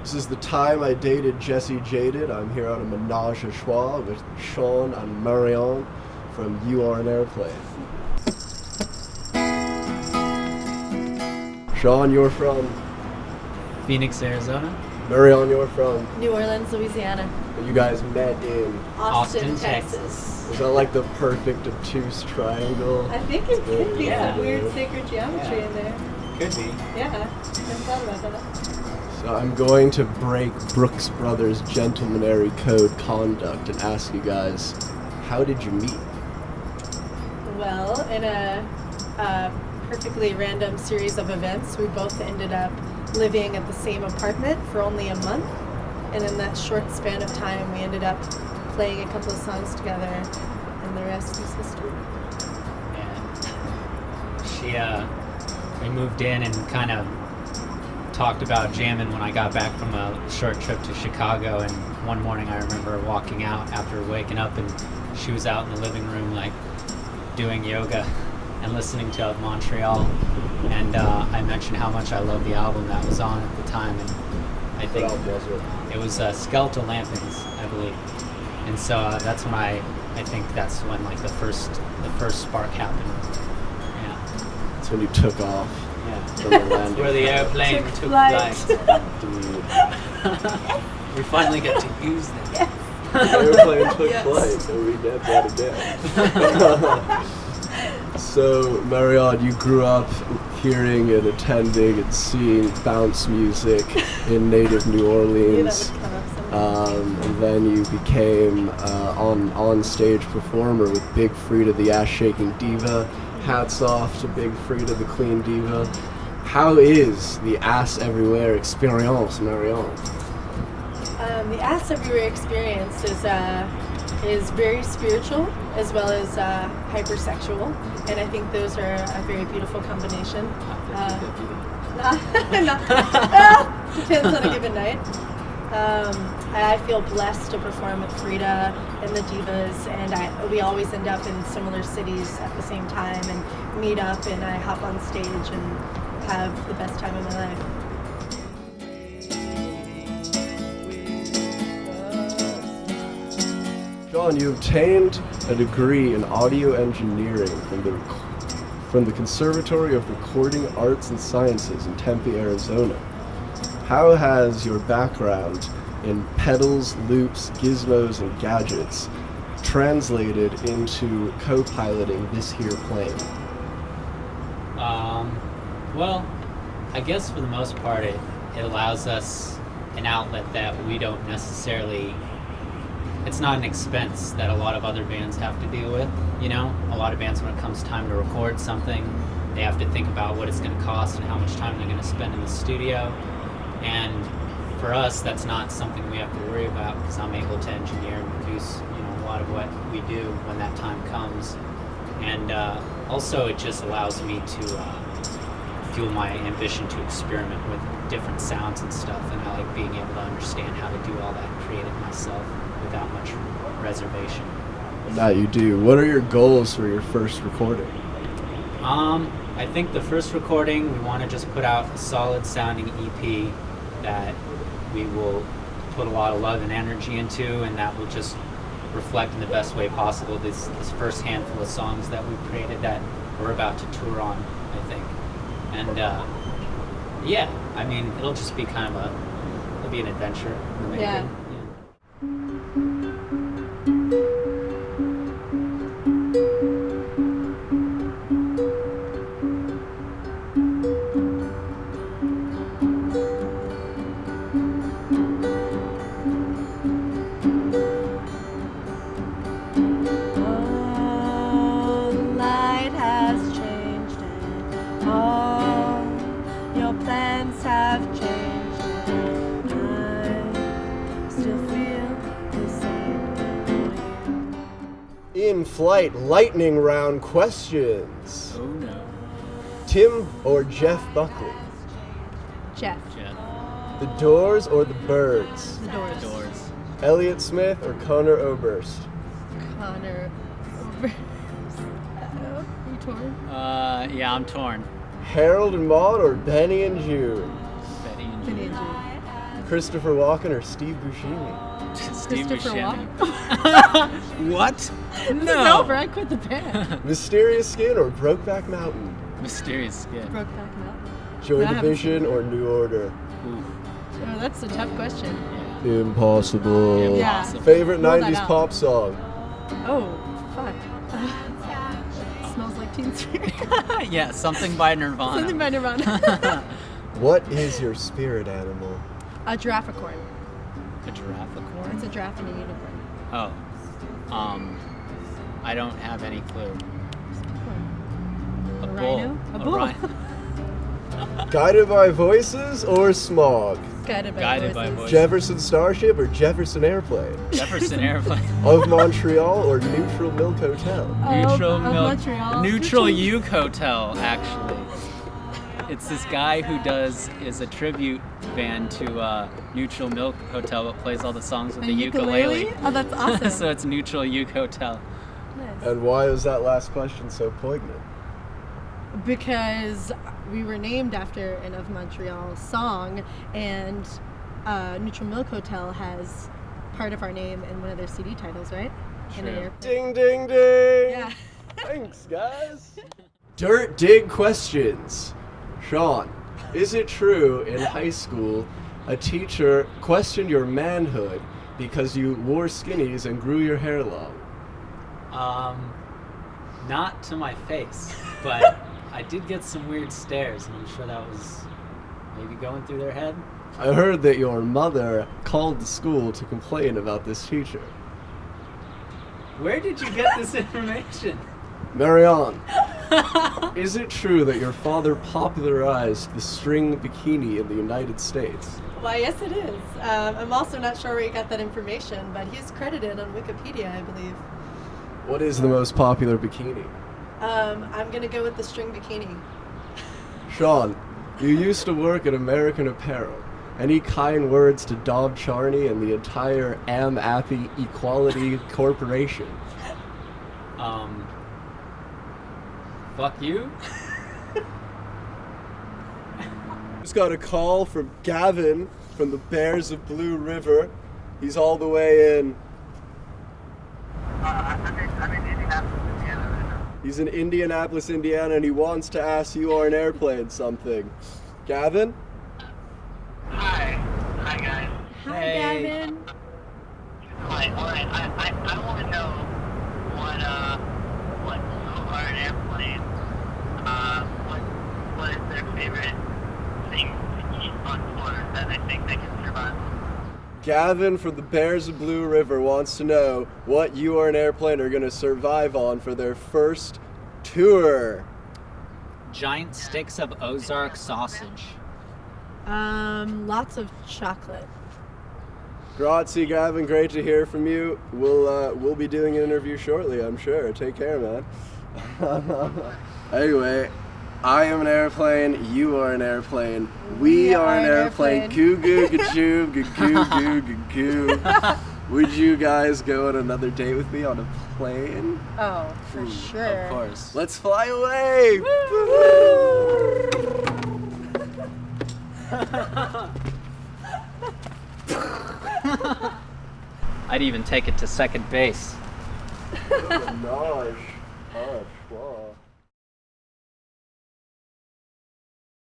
This is the time I dated Jesse Jaded. I'm here on a menage a trois with Sean and Marion from You Are an Airplane. Sean, you're from? Phoenix, Arizona. Marion, you're from? New Orleans, Louisiana. You guys met in? Austin, Texas. Is that like the perfect obtuse triangle? I think it could be Yeah. some weird sacred geometry in there. Could be. Yeah, I haven't thought about that. So I'm going to break Brooks Brothers' gentlemanly code conduct and ask you guys, how did you meet? Well, in a perfectly random series of events, we both ended up living at the same apartment for only a month. And in that short span of time, we ended up playing a couple of songs together, and the rest is history. Yeah. We moved in and kind of talked about jamming when I got back from a short trip to Chicago, and one morning I remember walking out after waking up and she was out in the living room like doing yoga and listening to Montreal, and I mentioned how much I loved the album that was on at the time, and I think it was Skeletal Lampings, I believe, and so that's when I think that's when like the first spark happened. Yeah, That's when you took off. yeah. From the landing. Where the airplane Took took flight. flight. Dude. We finally get to use them. The airplane took Yes. flight, so we get that again. So, Marion, you grew up hearing and attending and seeing bounce music in native New Knew that Orleans. would come up someday. And then you became on-stage performer with Big Frida the Ass-Shaking Diva. Hats off to Big Frida the Queen Diva. How is the Ass Everywhere experience, Marion? The Ass Everywhere experience is very spiritual as well as hypersexual, and I think those are a very beautiful combination. Depends on a given night. I feel blessed to perform with Frida and the Divas, and we always end up in similar cities at the same time and meet up, and I hop on stage and have the best time of my life. John, you obtained a degree in audio engineering from the Conservatory of Recording Arts and Sciences in Tempe, Arizona. How has your background in pedals, loops, gizmos, and gadgets translated into co-piloting this here plane? Well, I guess for the most part it allows us an outlet that we don't necessarily, it's not an expense that a lot of other bands have to deal with, you know? A lot of bands, when it comes time to record something, they have to think about what it's going to cost and how much time they're going to spend in the studio. And for us, that's not something we have to worry about because I'm able to engineer and produce, you know, a lot of what we do when that time comes. And also it just allows me to fuel my ambition to experiment with different sounds and stuff, and I like being able to understand how to do all that and create it myself without much reservation. That you do. What are your goals for your first recording? I think the first recording, we want to just put out a solid sounding EP that we will put a lot of love and energy into, and that will just reflect in the best way possible this first handful of songs that we've created that we're about to tour on, I think. And yeah, I mean, it'll just be kind of it'll be an adventure in the making. Yeah. In-flight lightning round questions. Oh no. Tim or Jeff Buckley? Jeff. The Doors or the Byrds? The Doors. Doors. Elliott Smith or Conor Oberst? Conor. You torn? Yeah, I'm torn. Harold and Maude or Benny and June? Betty and Benny June. and June. Christopher Walken or Steve Buscemi? Steve Christopher Buscemi. What? It's No. over. I quit the band. Mysterious Skin or Brokeback Mountain? Mysterious Skin. Brokeback Mountain. Joy I haven't Division or New Order? Ooh. Oh, that's a tough question. Impossible. Yeah. Impossible. Favorite Roll that 90s out. pop song? Oh, fuck. Smells like Teen Spirit. Yeah, something by Nirvana. Something by Nirvana. What is your spirit animal? A girafficorn. A girafficorn? It's a giraffe and a unicorn. Oh. I don't have any clue. A bull. rhino? A bull. rhino. Guided by Voices or Smog? Guided by Guided voices. by voices. Jefferson Starship or Jefferson Airplane? Jefferson Airplane. Of Montreal or Neutral Milk Hotel? Neutral of Milk. Montreal. Neutral Uke Hotel, actually. It's this guy who is a tribute band to Neutral Milk Hotel, but plays all the songs with A the ukulele. Oh, that's awesome. So it's Neutral Uke Hotel. Nice. And why is that last question so poignant? Because we were named after an Of Montreal song, and Neutral Milk Hotel has part of our name in one of their CD titles, right? In an True. airplane. Ding, ding, ding! Yeah. Thanks, guys. Dirt dig questions. Sean, is it true in high school a teacher questioned your manhood because you wore skinnies and grew your hair long? Not to my face, but I did get some weird stares, and I'm sure that was maybe going through their head. I heard that your mother called the school to complain about this teacher. Where did you get this information? Marion, is it true that your father popularized the string bikini in the United States? Why, yes, it is. I'm also not sure where he got that information, but he's credited on Wikipedia, I believe. What is the most popular bikini? I'm going to go with the string bikini. Sean, you used to work at American Apparel. Any kind words to Dob Charney and the entire Am-Appy Equality Corporation? Fuck you. Just got a call from Gavin from the Bears of Blue River. He's all the way in. I'm in Indianapolis, Indiana right now. He's in Indianapolis, Indiana, and he wants to ask you on an airplane something. Gavin? Hi. Hi, guys. Hi, Hey. Gavin. Alright, I want to know what you are an airplane. What is their favorite thing to eat on tour that I think they can survive? Gavin from the Bears of Blue River wants to know what you or an airplane are going to survive on for their first tour. Giant sticks of Ozark sausage. Lots of chocolate. Grazie, Gavin. Great to hear from you. We'll be doing an interview shortly, I'm sure. Take care, man. Anyway, I am an airplane. You are an airplane. We are an airplane. Goo goo goo goo goo goo goo goo. Would you guys go on another date with me on a plane? Oh, for sure. Of course. Let's fly away! I'd even take it to second base. Menage. Oh, wow.